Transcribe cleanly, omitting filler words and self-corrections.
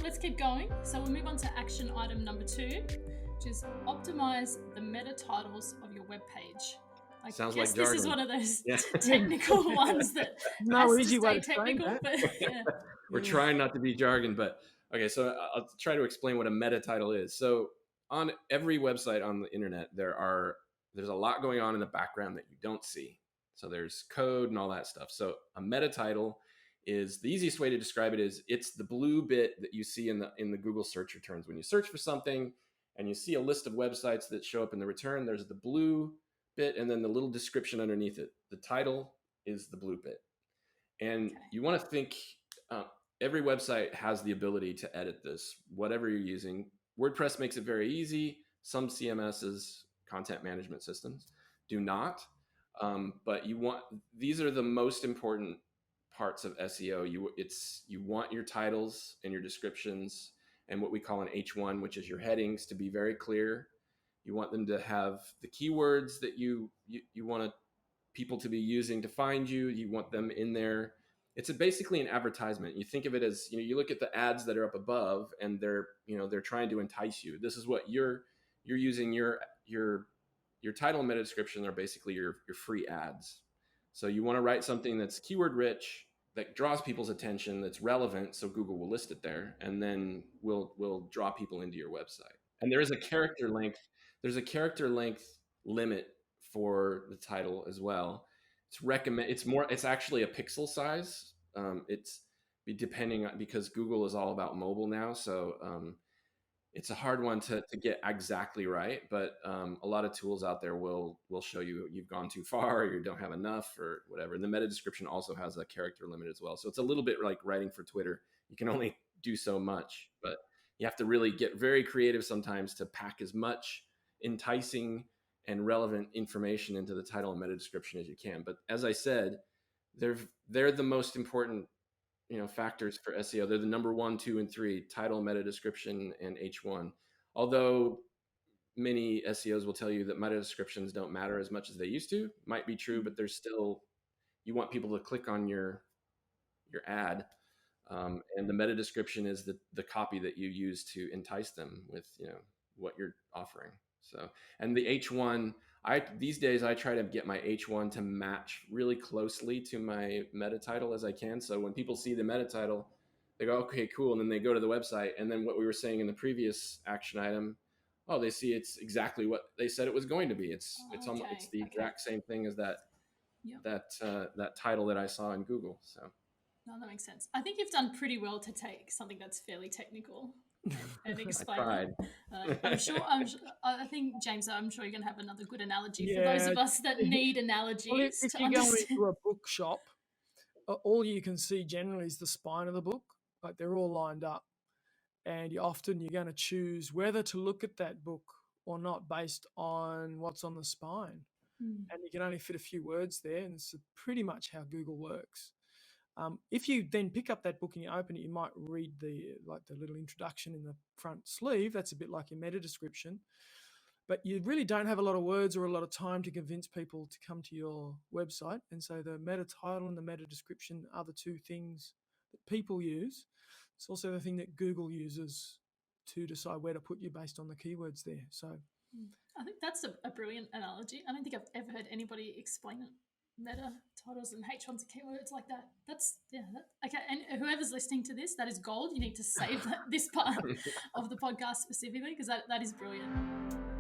let's keep going. So we'll move on to action item number 2, which is optimize the meta titles of your web page. I Sounds guess like this jargon. is one of those Yeah. technical ones that No has easy to way stay to say technical. that. But yeah. We're trying not to be jargon, but okay, so I'll try to explain what a meta title is. So on every website on the internet, there's a lot going on in the background that you don't see. So there's code and all that stuff. So a meta title is the easiest way to describe it is it's the blue bit that you see in the Google search returns. When you search for something and you see a list of websites that show up in the return, there's the blue bit and then the little description underneath it. The title is the blue bit. And you want to think every website has the ability to edit this, whatever you're using. WordPress makes it very easy. Some CMSs, content management systems, do not. But these are the most important parts of SEO. You want your titles and your descriptions and what we call an H1, which is your headings, to be very clear. You want them to have the keywords that you want people to be using to find you. You want them in there. It's basically an advertisement. You think of it as, you look at the ads that are up above and they're trying to entice you. This is what you're using your title and meta description are basically your free ads. So you want to write something that's keyword rich, that draws people's attention, that's relevant, so Google will list it there, and then will draw people into your website. And there is a character length. There's a character length limit for the title as well. It's actually a pixel size. It's depending on, because Google is all about mobile now, so it's a hard one to get exactly right, but a lot of tools out there will show you you've gone too far or you don't have enough or whatever. And the meta description also has a character limit as well. So it's a little bit like writing for Twitter. You can only do so much, but you have to really get very creative sometimes to pack as much enticing and relevant information into the title and meta description as you can. But as I said, they're the most important factors for SEO. They're the number 1, 2, and 3: title, meta description, and H1. Although many SEOs will tell you that meta descriptions don't matter as much as they used to. Might be true, but there's still, you want people to click on your ad, and the meta description is the copy that you use to entice them with what you're offering. So, and the H1, these days I try to get my H1 to match really closely to my meta title as I can. So when people see the meta title, they go, okay, cool. And then they go to the website. And then what we were saying in the previous action item, they see it's exactly what they said it was going to be. It's the exact same thing as that title that I saw in Google. So. No, that makes sense. I think you've done pretty well to take something that's fairly technical and explain it. I'm sure. I think, James, I'm sure you're going to have another good analogy for those of us that need analogies. Well, if you go into a bookshop, all you can see generally is the spine of the book. Like, they're all lined up, and you're going to choose whether to look at that book or not based on what's on the spine. And you can only fit a few words there, and it's pretty much how Google works. If you then pick up that book and you open it, you might read the little introduction in the front sleeve. That's a bit like your meta description. But you really don't have a lot of words or a lot of time to convince people to come to your website. And so the meta title and the meta description are the two things that people use. It's also the thing that Google uses to decide where to put you based on the keywords there. So I think that's a brilliant analogy. I don't think I've ever heard anybody explain it. Meta titles and H1s and keywords like that. Okay. And whoever's listening to this, that is gold. You need to save this part of the podcast specifically, because that is brilliant.